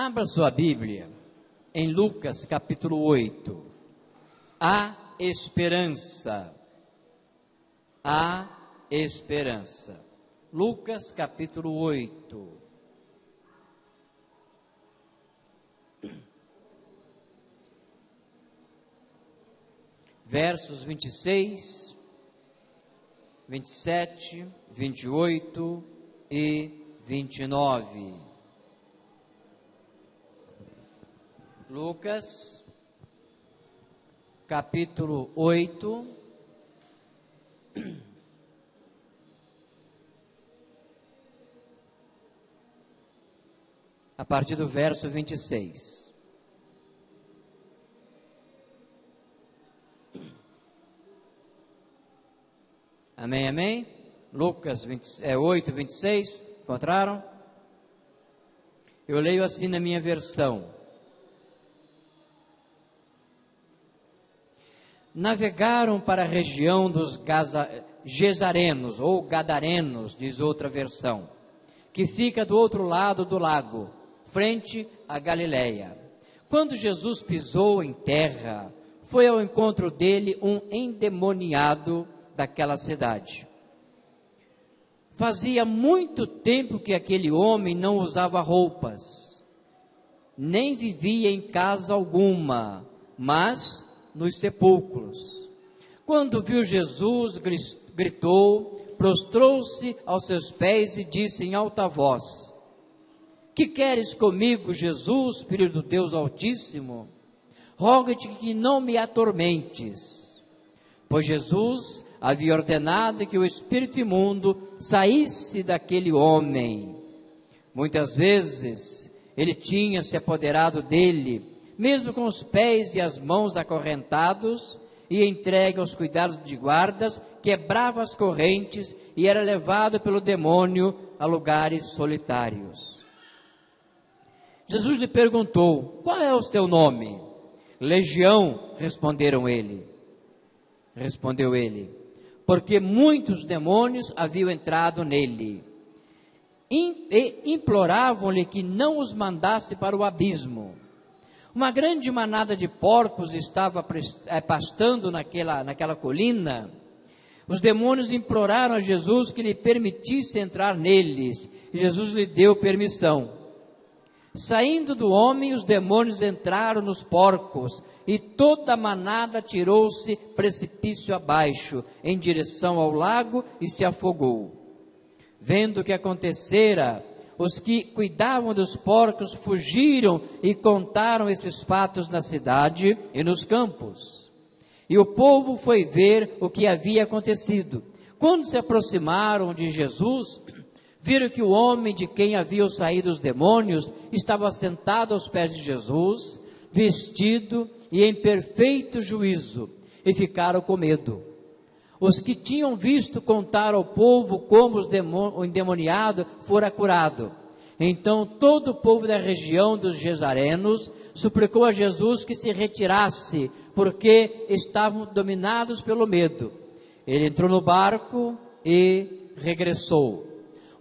Abra sua Bíblia em Lucas capítulo 8. Há esperança. Há esperança. Lucas capítulo 8. Versos 26, 27, 28 e 29. Lucas, capítulo 8, a partir do verso 26. Amém, amém? Lucas 8, 26, encontraram? Eu leio assim na minha versão. Navegaram para a região dos Gesarenos, ou Gadarenos, diz outra versão, que fica do outro lado do lago, frente à Galileia. Quando Jesus pisou em terra, foi ao encontro dele um endemoniado daquela cidade. Fazia muito tempo que aquele homem não usava roupas, nem vivia em casa alguma, mas nos sepulcros. Quando viu Jesus, gritou, prostrou-se aos seus pés e disse em alta voz: Que queres comigo, Jesus, Filho do Deus Altíssimo? Roga-te que não me atormentes. Pois Jesus havia ordenado que o espírito imundo saísse daquele homem. Muitas vezes ele tinha se apoderado dele, mesmo com os pés e as mãos acorrentados, e entregue aos cuidados de guardas, quebrava as correntes e era levado pelo demônio a lugares solitários. Jesus lhe perguntou: Qual é o seu nome? Legião, respondeu ele, porque muitos demônios haviam entrado nele. E imploravam-lhe que não os mandasse para o abismo. Uma grande manada de porcos estava pastando naquela colina. Os demônios imploraram a Jesus que lhe permitisse entrar neles, e Jesus lhe deu permissão. Saindo do homem, os demônios entraram nos porcos, e toda a manada tirou-se precipício abaixo, em direção ao lago, e se afogou. Vendo o que acontecera, os que cuidavam dos porcos fugiram e contaram esses fatos na cidade e nos campos. E o povo foi ver o que havia acontecido. Quando se aproximaram de Jesus, viram que o homem de quem haviam saído os demônios estava sentado aos pés de Jesus, vestido e em perfeito juízo, e ficaram com medo. Os que tinham visto contaram ao povo como o endemoniado fora curado. Então todo o povo da região dos Gesarenos suplicou a Jesus que se retirasse, porque estavam dominados pelo medo. Ele entrou no barco e regressou.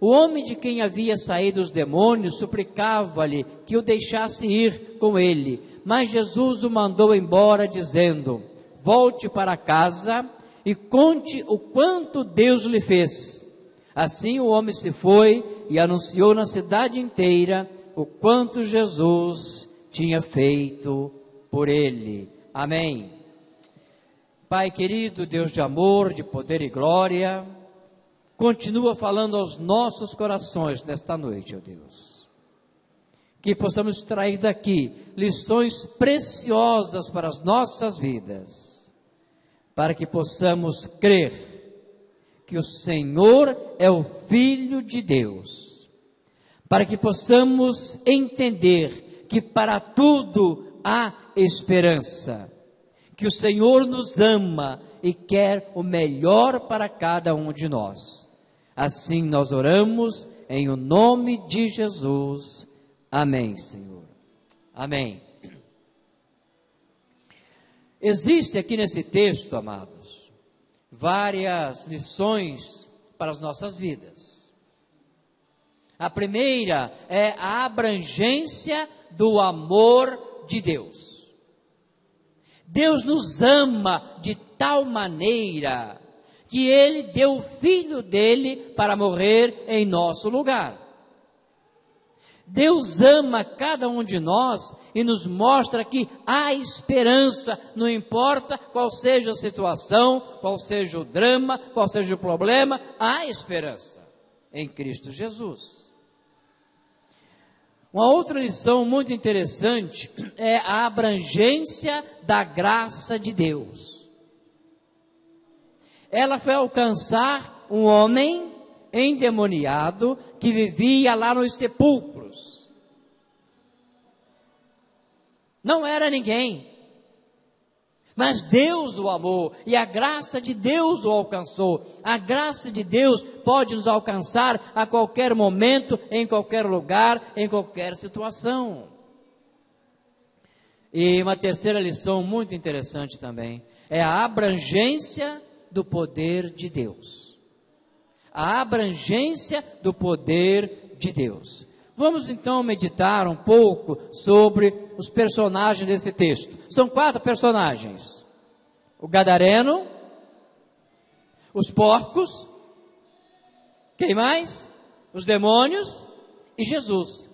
O homem de quem havia saído os demônios suplicava-lhe que o deixasse ir com ele, mas Jesus o mandou embora, dizendo: Volte para casa e conte o quanto Deus lhe fez. Assim o homem se foi e anunciou na cidade inteira o quanto Jesus tinha feito por ele. Amém. Pai querido, Deus de amor, de poder e glória, continua falando aos nossos corações nesta noite, ó Deus. Que possamos extrair daqui lições preciosas para as nossas vidas, para que possamos crer que o Senhor é o Filho de Deus, para que possamos entender que para tudo há esperança, que o Senhor nos ama e quer o melhor para cada um de nós. Assim nós oramos em o nome de Jesus. Amém, Senhor. Amém. Existe aqui nesse texto, amados, várias lições para as nossas vidas. A primeira é a abrangência do amor de Deus. Deus nos ama de tal maneira que Ele deu o Filho dele para morrer em nosso lugar. Deus ama cada um de nós e nos mostra que há esperança, não importa qual seja a situação, qual seja o drama, qual seja o problema, há esperança em Cristo Jesus. Uma outra lição muito interessante é a abrangência da graça de Deus. Ela foi alcançar um homem endemoniado que vivia lá nos sepulcros. Não era ninguém, mas Deus o amou e a graça de Deus o alcançou. A graça de Deus pode nos alcançar a qualquer momento, em qualquer lugar, em qualquer situação. E uma terceira lição muito interessante também é a abrangência do poder de Deus. A abrangência do poder de Deus. Vamos então meditar um pouco sobre os personagens desse texto. São 4 personagens: o gadareno, os porcos, quem mais? Os demônios e Jesus.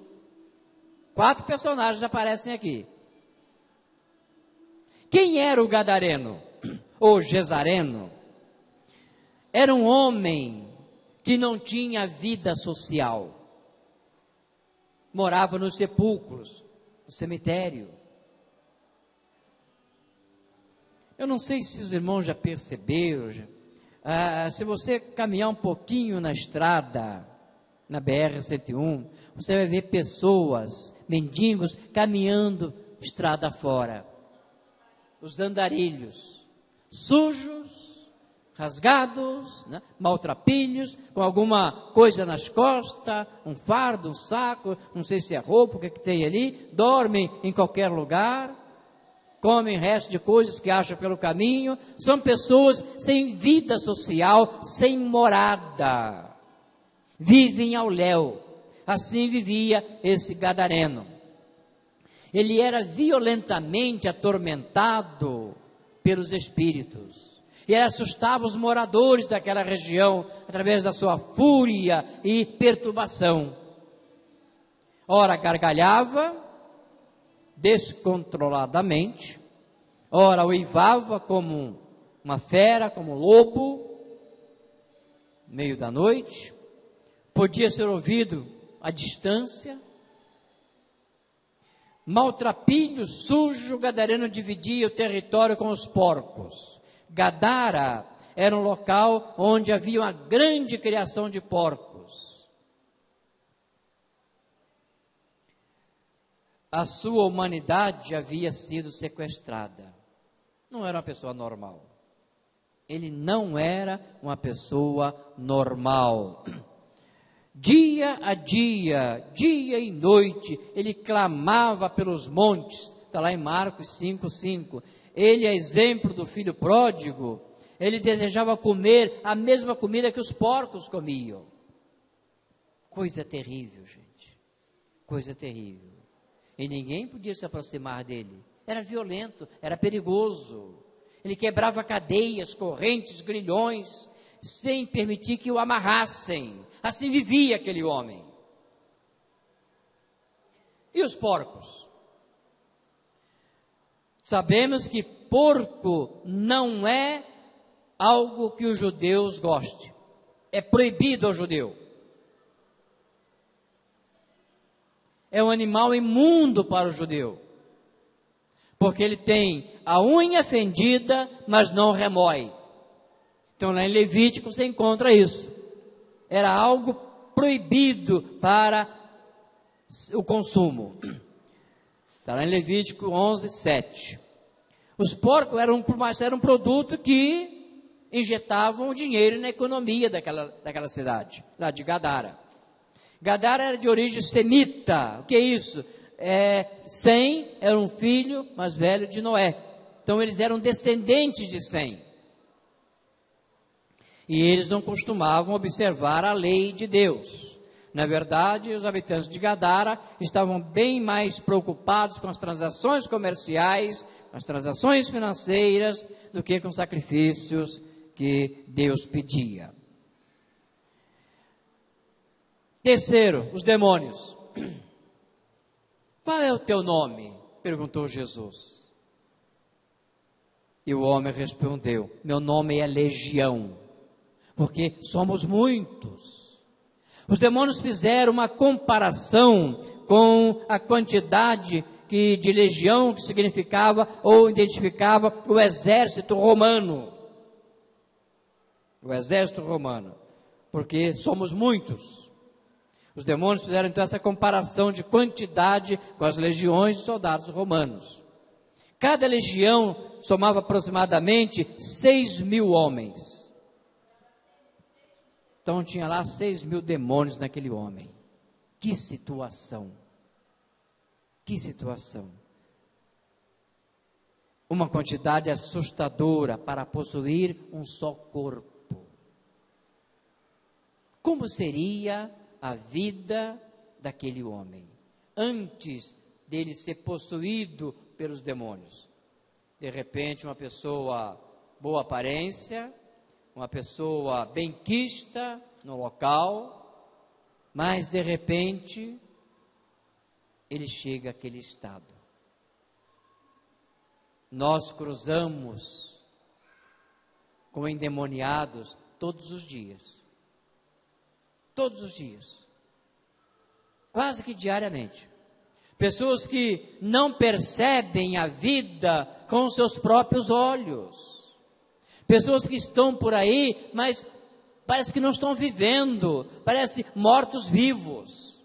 4 personagens aparecem aqui. Quem era o gadareno ou gesareno? Era um homem que não tinha vida social. Morava nos sepulcros, no cemitério. Eu não sei se os irmãos já perceberam, se você caminhar um pouquinho na estrada, na BR-101, você vai ver pessoas, mendigos, caminhando estrada fora. Os andarilhos, sujos, rasgados, né, maltrapilhos, com alguma coisa nas costas, um fardo, um saco, não sei se é roupa, o que tem ali, dormem em qualquer lugar, comem resto de coisas que acham pelo caminho, são pessoas sem vida social, sem morada, vivem ao léu. Assim vivia esse gadareno. Ele era violentamente atormentado pelos espíritos. E ele assustava os moradores daquela região através da sua fúria e perturbação. Ora gargalhava descontroladamente, ora uivava como uma fera, como um lobo, no meio da noite, podia ser ouvido à distância. Maltrapilho, sujo, gadareno dividia o território com os porcos. Gadara era um local onde havia uma grande criação de porcos. A sua humanidade havia sido sequestrada. Não era uma pessoa normal. Ele não era uma pessoa normal. Dia a dia, dia e noite, ele clamava pelos montes. Está lá em Marcos 5:5. Ele é exemplo do filho pródigo. Ele desejava comer a mesma comida que os porcos comiam. Coisa terrível, gente. Coisa terrível. E ninguém podia se aproximar dele. Era violento, era perigoso. Ele quebrava cadeias, correntes, grilhões, sem permitir que o amarrassem. Assim vivia aquele homem. E os porcos? Sabemos que porco não é algo que os judeus gostem. É proibido ao judeu. É um animal imundo para o judeu. Porque ele tem a unha fendida, mas não remói. Então lá em Levítico você encontra isso. Era algo proibido para o consumo. Está lá em Levítico 11:7. Os porcos eram um produto que injetavam dinheiro na economia daquela cidade, lá de Gadara. Gadara era de origem semita. O que é isso? Sem era um filho mais velho de Noé. Então eles eram descendentes de Sem. E eles não costumavam observar a lei de Deus. Na verdade, os habitantes de Gadara estavam bem mais preocupados com as transações comerciais, com as transações financeiras, do que com os sacrifícios que Deus pedia. Terceiro, os demônios. Qual é o teu nome? Perguntou Jesus. E o homem respondeu: meu nome é Legião, porque somos muitos. Os demônios fizeram uma comparação com a quantidade de legião, que significava ou identificava o exército romano. O exército romano, porque somos muitos. Os demônios fizeram então essa comparação de quantidade com as legiões de soldados romanos. Cada legião somava aproximadamente 6.000 homens. Então tinha lá 6.000 demônios naquele homem. Que situação! Que situação! Uma quantidade assustadora para possuir um só corpo. Como seria a vida daquele homem antes dele ser possuído pelos demônios? De repente, uma pessoa boa aparência, uma pessoa benquista no local, mas de repente ele chega àquele estado. Nós cruzamos com endemoniados todos os dias. Todos os dias. Quase que diariamente. Pessoas que não percebem a vida com os seus próprios olhos. Pessoas que estão por aí, mas parece que não estão vivendo, parece mortos-vivos.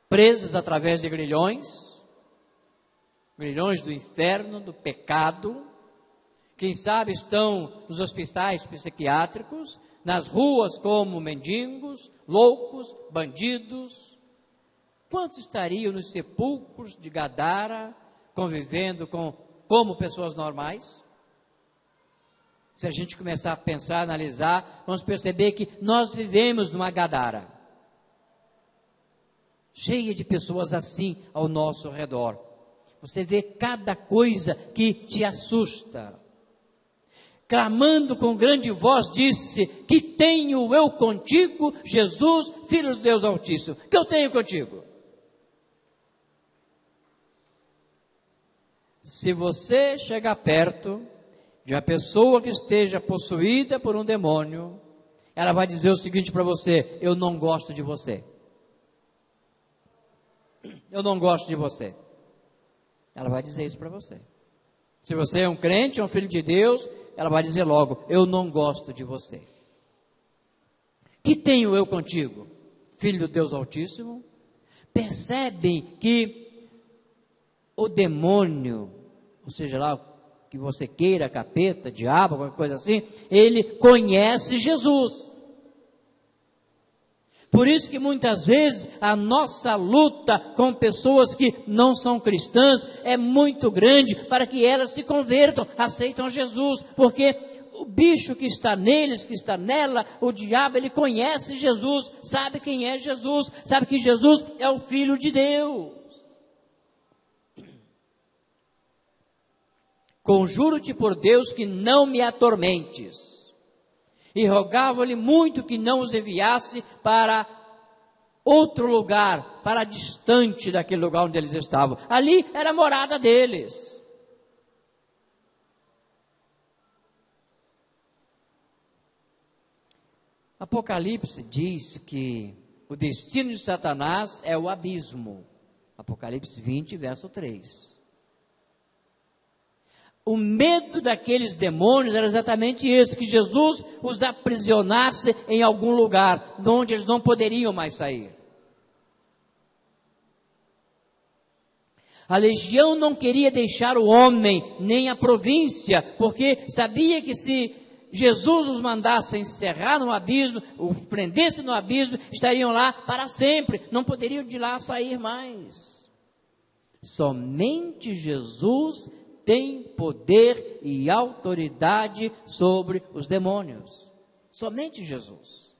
Presas através de grilhões do inferno, do pecado. Quem sabe estão nos hospitais psiquiátricos, nas ruas como mendigos, loucos, bandidos. Quantos estariam nos sepulcros de Gadara, convivendo como pessoas normais? Se a gente começar a pensar, analisar, vamos perceber que nós vivemos numa Gadara, cheia de pessoas assim ao nosso redor. Você vê cada coisa que te assusta. Clamando com grande voz, disse: que tenho eu contigo, Jesus, Filho do Deus Altíssimo? Que eu tenho contigo? Se você chegar perto de uma pessoa que esteja possuída por um demônio, ela vai dizer o seguinte para você: eu não gosto de você. Eu não gosto de você. Ela vai dizer isso para você. Se você é um crente, é um filho de Deus, ela vai dizer logo: eu não gosto de você. Que tenho eu contigo, Filho do Deus Altíssimo? Percebem que o demônio, ou seja lá que você queira, capeta, diabo, qualquer coisa assim, ele conhece Jesus. Por isso que muitas vezes a nossa luta com pessoas que não são cristãs é muito grande para que elas se convertam, aceitam Jesus, porque o bicho que está neles, que está nela, o diabo, ele conhece Jesus, sabe quem é Jesus, sabe que Jesus é o Filho de Deus. Conjuro-te por Deus que não me atormentes. E rogava-lhe muito que não os enviasse para outro lugar, para distante daquele lugar onde eles estavam. Ali era a morada deles. Apocalipse diz que o destino de Satanás é o abismo. Apocalipse 20, verso 3. O medo daqueles demônios era exatamente esse, que Jesus os aprisionasse em algum lugar, de onde eles não poderiam mais sair. A legião não queria deixar o homem, nem a província, porque sabia que se Jesus os mandasse encerrar no abismo, os prendesse no abismo, estariam lá para sempre, não poderiam de lá sair mais. Somente Jesus tem poder e autoridade sobre os demônios. Somente Jesus.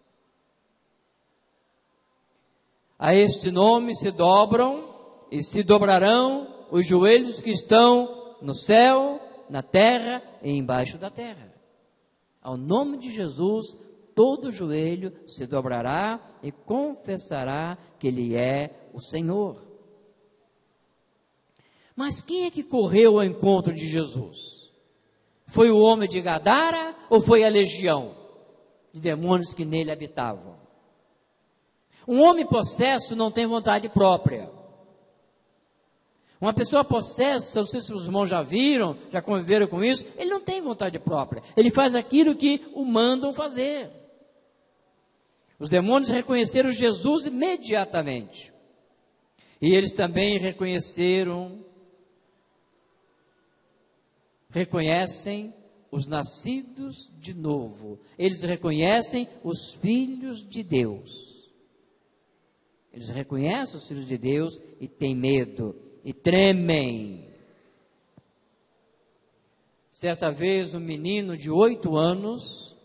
A este nome se dobram e se dobrarão os joelhos que estão no céu, na terra e embaixo da terra. Ao nome de Jesus, todo joelho se dobrará e confessará que Ele é o Senhor. Mas quem é que correu ao encontro de Jesus? Foi o homem de Gadara ou foi a legião de demônios que nele habitavam? Um homem possesso não tem vontade própria. Uma pessoa possessa, não sei se os irmãos já viram, já conviveram com isso, ele não tem vontade própria. Ele faz aquilo que o mandam fazer. Os demônios reconheceram Jesus imediatamente. E eles também reconhecem os nascidos de novo. Eles reconhecem os filhos de Deus. Eles reconhecem os filhos de Deus e têm medo e tremem. Certa vez um menino de 8 anos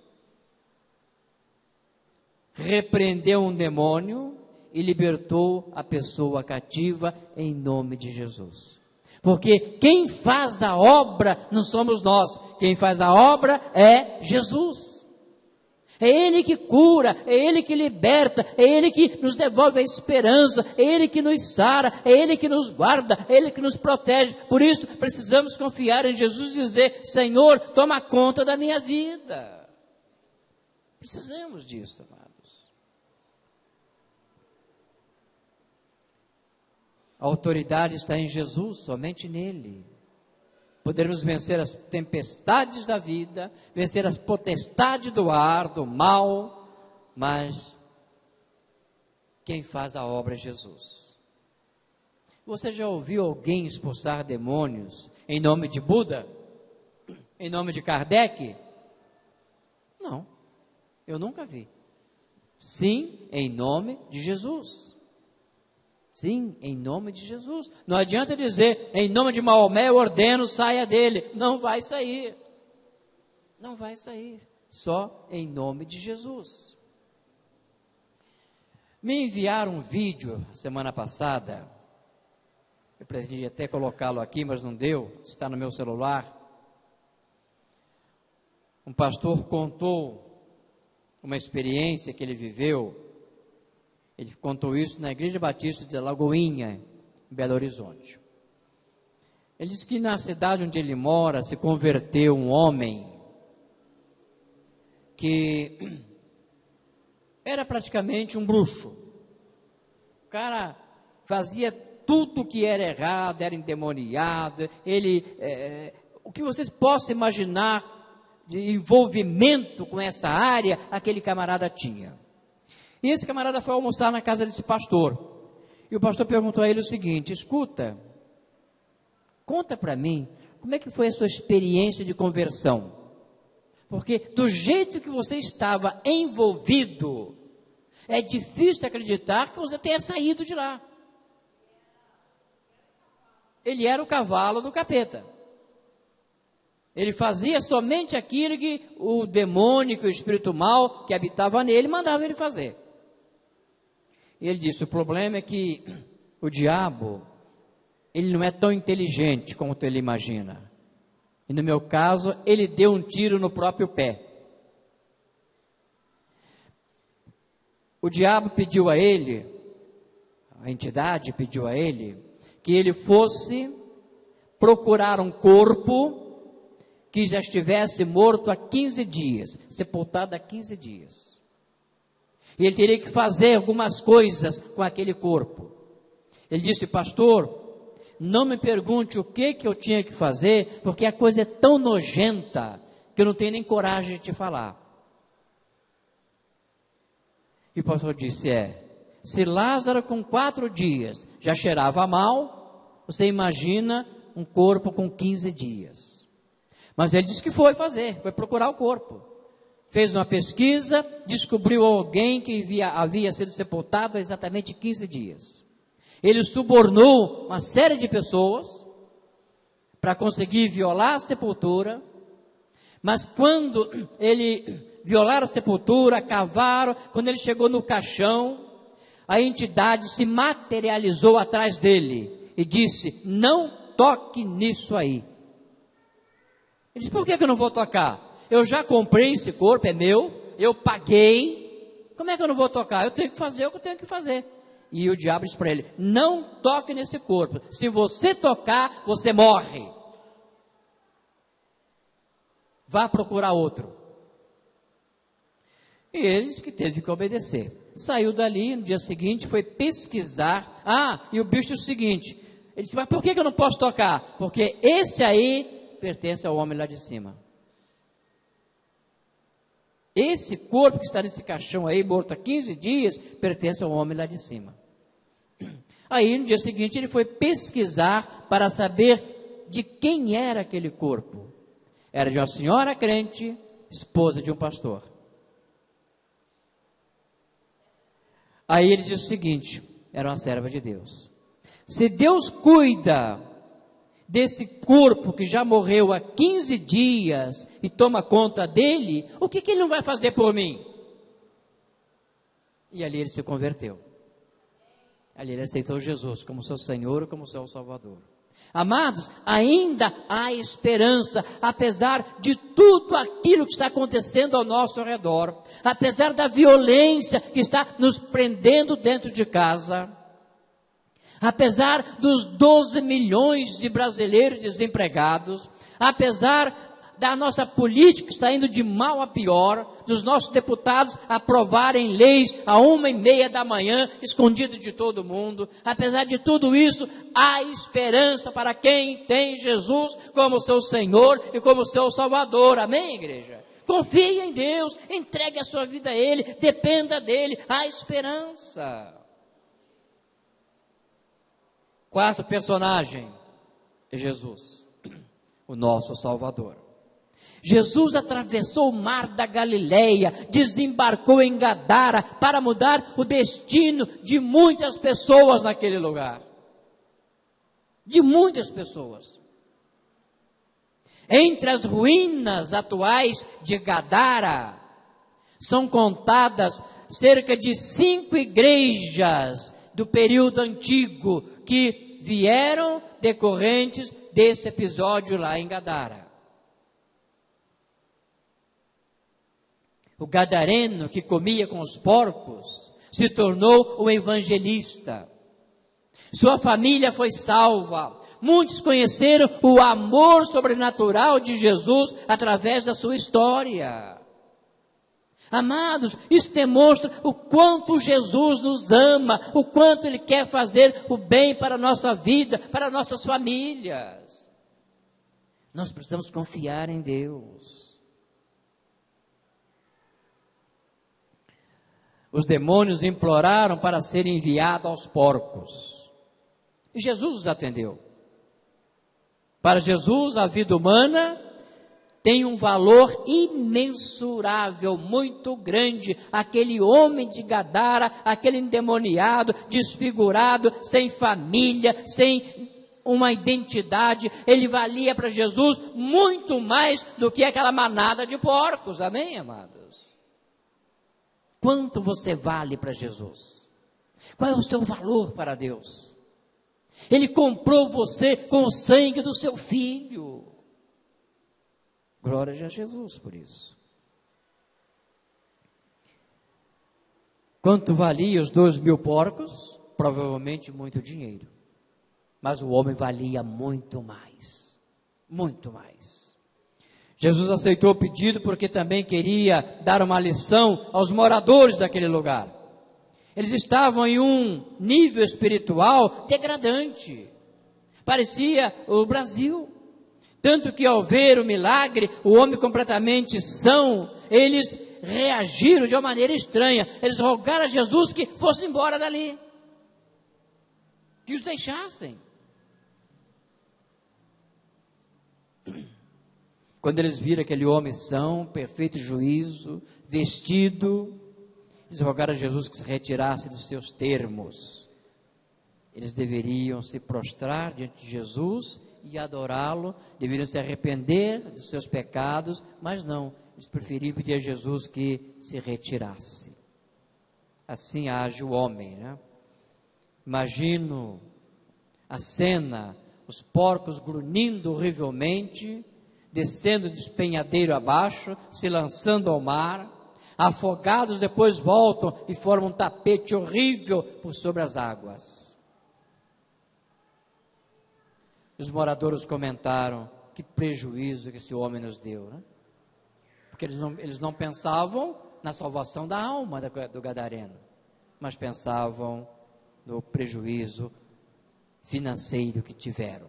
repreendeu um demônio e libertou a pessoa cativa em nome de Jesus. Porque quem faz a obra não somos nós, quem faz a obra é Jesus. É Ele que cura, é Ele que liberta, é Ele que nos devolve a esperança, é Ele que nos sara, é Ele que nos guarda, é Ele que nos protege. Por isso precisamos confiar em Jesus e dizer: Senhor, toma conta da minha vida. Precisamos disso, amados. A autoridade está em Jesus, somente nele. Poderemos vencer as tempestades da vida, vencer as potestades do ar, do mal, mas quem faz a obra é Jesus. Você já ouviu alguém expulsar demônios em nome de Buda? Em nome de Kardec? Não, eu nunca vi. Sim, em nome de Jesus. Sim, em nome de Jesus. Não adianta dizer, em nome de Maomé eu ordeno, saia dele. Não vai sair. Não vai sair. Só em nome de Jesus. Me enviaram um vídeo semana passada. Eu pretendia até colocá-lo aqui, mas não deu. Está no meu celular. Um pastor contou uma experiência que ele viveu. Ele contou isso na Igreja Batista de Lagoinha, em Belo Horizonte. Ele disse que na cidade onde ele mora se converteu um homem que era praticamente um bruxo. O cara fazia tudo que era errado, era endemoniado. O que vocês possam imaginar de envolvimento com essa área, aquele camarada tinha. E esse camarada foi almoçar na casa desse pastor. E o pastor perguntou a ele o seguinte: escuta, conta para mim, como é que foi a sua experiência de conversão? Porque do jeito que você estava envolvido, é difícil acreditar que você tenha saído de lá. Ele era o cavalo do capeta. Ele fazia somente aquilo que o demônio, que o espírito mau que habitava nele, mandava ele fazer. E ele disse: o problema é que o diabo, ele não é tão inteligente como ele imagina. E no meu caso, ele deu um tiro no próprio pé. O diabo pediu a ele, a entidade pediu a ele, que ele fosse procurar um corpo que já estivesse morto há 15 dias, sepultado há 15 dias. E ele teria que fazer algumas coisas com aquele corpo. Ele disse: pastor, não me pergunte o que eu tinha que fazer, porque a coisa é tão nojenta que eu não tenho nem coragem de te falar. E o pastor disse: se Lázaro com 4 dias já cheirava mal, você imagina um corpo com 15 dias. Mas ele disse que foi procurar o corpo. Fez uma pesquisa, descobriu alguém que havia sido sepultado há exatamente 15 dias. Ele subornou uma série de pessoas para conseguir violar a sepultura, mas quando ele violaram a sepultura, cavaram. Quando ele chegou no caixão, a entidade se materializou atrás dele e disse: não toque nisso aí. Ele disse: por que eu não vou tocar? Eu já comprei esse corpo, é meu, eu paguei, como é que eu não vou tocar? Eu tenho que fazer o que eu tenho que fazer. E o diabo disse para ele: não toque nesse corpo, se você tocar, você morre. Vá procurar outro. E ele disse que teve que obedecer. Saiu dali, no dia seguinte, foi pesquisar. E o bicho é o seguinte, ele disse: mas por que eu não posso tocar? Porque esse aí pertence ao homem lá de cima. Esse corpo que está nesse caixão aí, morto há 15 dias, pertence ao homem lá de cima. Aí, no dia seguinte, ele foi pesquisar para saber de quem era aquele corpo. Era de uma senhora crente, esposa de um pastor. Aí ele disse o seguinte, era uma serva de Deus: se Deus cuida desse corpo que já morreu há 15 dias e toma conta dele, o que ele não vai fazer por mim? E ali ele se converteu. Ali ele aceitou Jesus como seu Senhor, como seu Salvador. Amados, ainda há esperança, apesar de tudo aquilo que está acontecendo ao nosso redor, apesar da violência que está nos prendendo dentro de casa, apesar dos 12 milhões de brasileiros desempregados, apesar da nossa política saindo de mal a pior, dos nossos deputados aprovarem leis à 1h30 da manhã, escondido de todo mundo, apesar de tudo isso, há esperança para quem tem Jesus como seu Senhor e como seu Salvador. Amém, igreja? Confie em Deus, entregue a sua vida a Ele, dependa dEle, há esperança. Quarto personagem é Jesus, o nosso Salvador. Jesus atravessou o mar da Galileia, desembarcou em Gadara para mudar o destino de muitas pessoas naquele lugar. De muitas pessoas. Entre as ruínas atuais de Gadara, são contadas cerca de 5 igrejas do período antigo que vieram decorrentes desse episódio lá em Gadara. O gadareno que comia com os porcos se tornou um evangelista. Sua família foi salva. Muitos conheceram o amor sobrenatural de Jesus através da sua história. Amados, isso demonstra o quanto Jesus nos ama, o quanto Ele quer fazer o bem para a nossa vida, para nossas famílias. Nós precisamos confiar em Deus. Os demônios imploraram para ser enviado aos porcos. E Jesus os atendeu. Para Jesus, a vida humana tem um valor imensurável, muito grande. Aquele homem de Gadara, aquele endemoniado, desfigurado, sem família, sem uma identidade, ele valia para Jesus muito mais do que aquela manada de porcos. Amém, amados? Quanto você vale para Jesus? Qual é o seu valor para Deus? Ele comprou você com o sangue do seu filho. Glória a Jesus por isso. Quanto valia os 2.000 porcos? Provavelmente muito dinheiro. Mas o homem valia muito mais. Muito mais. Jesus aceitou o pedido porque também queria dar uma lição aos moradores daquele lugar. Eles estavam em um nível espiritual degradante. Parecia o Brasil. Tanto que ao ver o milagre, o homem completamente são, eles reagiram de uma maneira estranha. Eles rogaram a Jesus que fosse embora dali. Que os deixassem. Quando eles viram aquele homem são, perfeito juízo, vestido, eles rogaram a Jesus que se retirasse dos seus termos. Eles deveriam se prostrar diante de Jesus e adorá-lo, deveriam se arrepender dos seus pecados, mas não, eles preferiram pedir a Jesus que se retirasse. Assim age o homem, né? Imagino a cena, os porcos grunhindo horrivelmente, descendo de despenhadeiro abaixo, se lançando ao mar, afogados, depois voltam e formam um tapete horrível por sobre as águas. Os moradores comentaram: que prejuízo que esse homem nos deu, né? Porque eles não pensavam na salvação da alma do gadareno, mas pensavam no prejuízo financeiro que tiveram.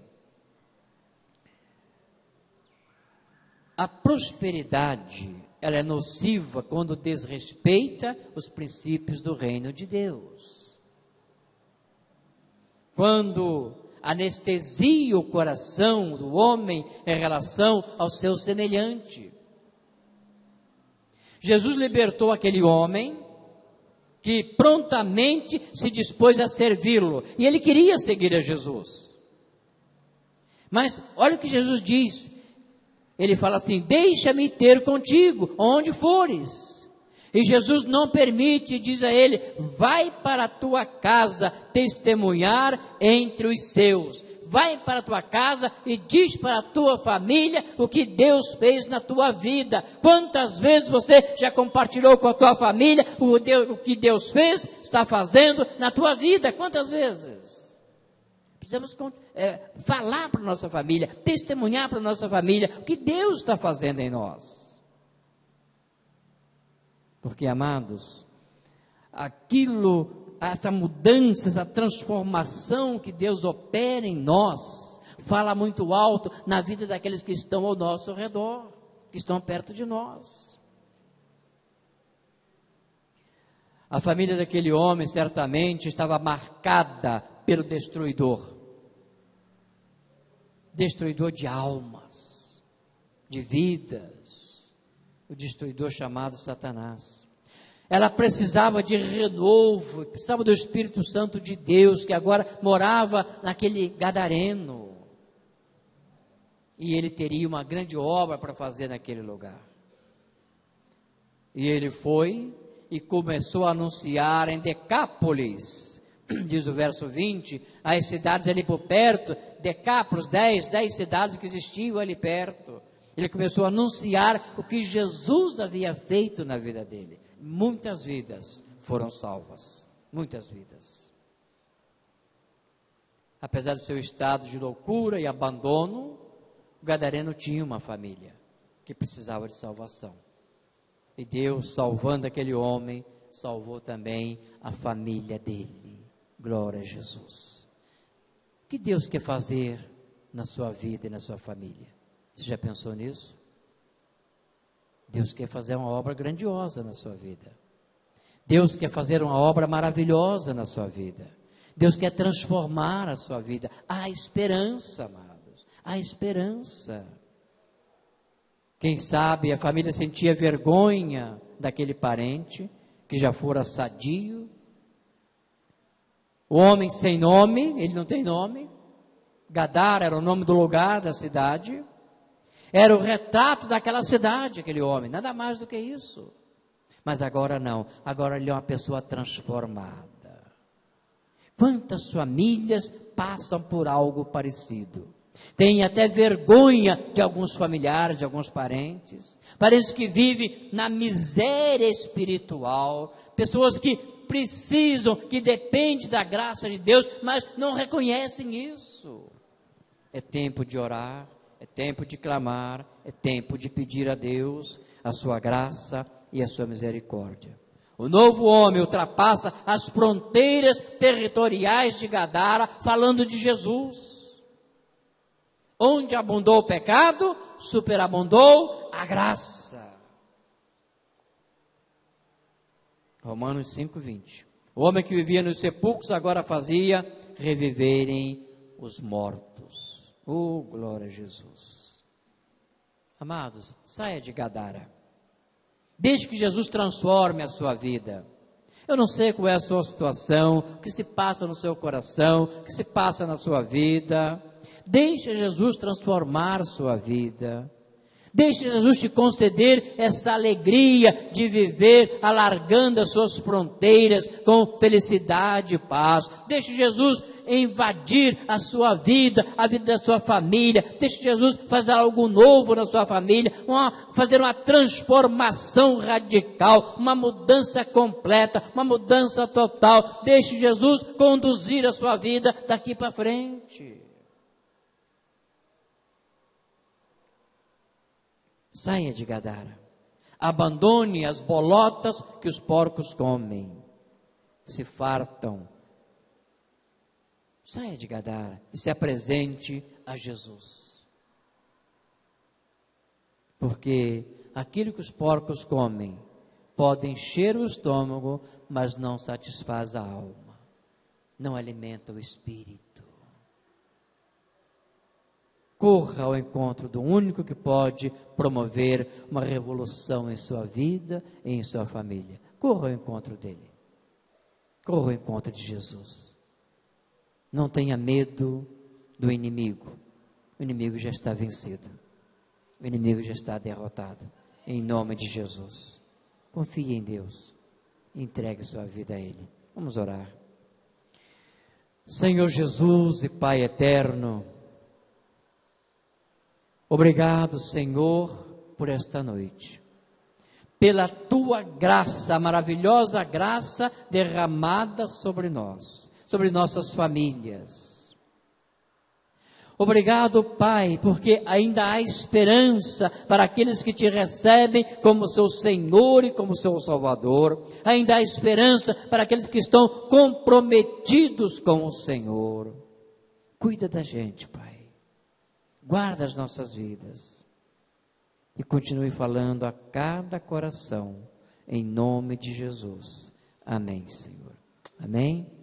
A prosperidade, ela é nociva quando desrespeita os princípios do reino de Deus. Quando anestesia o coração do homem em relação ao seu semelhante. Jesus libertou aquele homem que prontamente se dispôs a servi-lo, e ele queria seguir a Jesus. Mas olha o que Jesus diz. Ele fala assim: deixa-me ter contigo onde fores. E Jesus não permite, diz a ele: vai para a tua casa testemunhar entre os seus. Vai para a tua casa e diz para a tua família o que Deus fez na tua vida. Quantas vezes você já compartilhou com a tua família o que Deus fez, está fazendo na tua vida? Quantas vezes? Precisamos falar para a nossa família, testemunhar para a nossa família o que Deus está fazendo em nós. Porque, amados, essa mudança, essa transformação que Deus opera em nós, fala muito alto na vida daqueles que estão ao nosso redor, que estão perto de nós. A família daquele homem certamente estava marcada pelo destruidor de almas, de vidas, o destruidor chamado Satanás. Ela precisava de renovo, precisava do Espírito Santo de Deus, que agora morava naquele gadareno. E ele teria uma grande obra para fazer naquele lugar. E ele foi e começou a anunciar em Decápolis, diz o verso 20, as cidades ali por perto, Decápolis, 10 cidades que existiam ali perto. Ele começou a anunciar o que Jesus havia feito na vida dele. Muitas vidas foram salvas, muitas vidas. Apesar do seu estado de loucura e abandono, o gadareno tinha uma família que precisava de salvação. E Deus, salvando aquele homem, salvou também a família dele. Glória a Jesus. O que Deus quer fazer na sua vida e na sua família? Você já pensou nisso? Deus quer fazer uma obra grandiosa na sua vida. Deus quer fazer uma obra maravilhosa na sua vida. Deus quer transformar a sua vida. Há esperança, amados. Há esperança. Quem sabe a família sentia vergonha daquele parente que já fora sadio. O homem sem nome, ele não tem nome. Gadara era o nome do lugar, da cidade. Era o retrato daquela cidade, aquele homem, nada mais do que isso. Mas agora não, agora ele é uma pessoa transformada. Quantas famílias passam por algo parecido? Tem até vergonha de alguns familiares, de alguns parentes que vivem na miséria espiritual, pessoas que precisam, que dependem da graça de Deus, mas não reconhecem isso. É tempo de orar. É tempo de clamar, é tempo de pedir a Deus a sua graça e a sua misericórdia. O novo homem ultrapassa as fronteiras territoriais de Gadara, falando de Jesus. Onde abundou o pecado, superabundou a graça. Romanos 5:20. O homem que vivia nos sepulcros agora fazia reviverem os mortos. Oh, glória a Jesus. Amados, saia de Gadara. Deixe que Jesus transforme a sua vida. Eu não sei qual é a sua situação, o que se passa no seu coração, o que se passa na sua vida. Deixe Jesus transformar a sua vida. Deixe Jesus te conceder essa alegria de viver alargando as suas fronteiras com felicidade e paz. Deixe Jesus invadir a sua vida, a vida da sua família. Deixe Jesus fazer algo novo na sua família, fazer uma transformação radical, uma mudança completa, uma mudança total. Deixe Jesus conduzir a sua vida daqui para frente. Saia de Gadara, abandone as bolotas que os porcos comem, se fartam. Saia de Gadara e se apresente a Jesus. Porque aquilo que os porcos comem pode encher o estômago, mas não satisfaz a alma, não alimenta o espírito. Corra ao encontro do único que pode promover uma revolução em sua vida e em sua família. Corra ao encontro dele. Corra ao encontro de Jesus. Não tenha medo do inimigo. O inimigo já está vencido. O inimigo já está derrotado. Em nome de Jesus. Confie em Deus. Entregue sua vida a Ele. Vamos orar. Senhor Jesus e Pai eterno, obrigado, Senhor, por esta noite, pela Tua graça, a maravilhosa graça derramada sobre nós, sobre nossas famílias. Obrigado, Pai, porque ainda há esperança para aqueles que Te recebem como seu Senhor e como seu Salvador. Ainda há esperança para aqueles que estão comprometidos com o Senhor. Cuida da gente, Pai. Guarda as nossas vidas e continue falando a cada coração, em nome de Jesus. Amém, Senhor. Amém.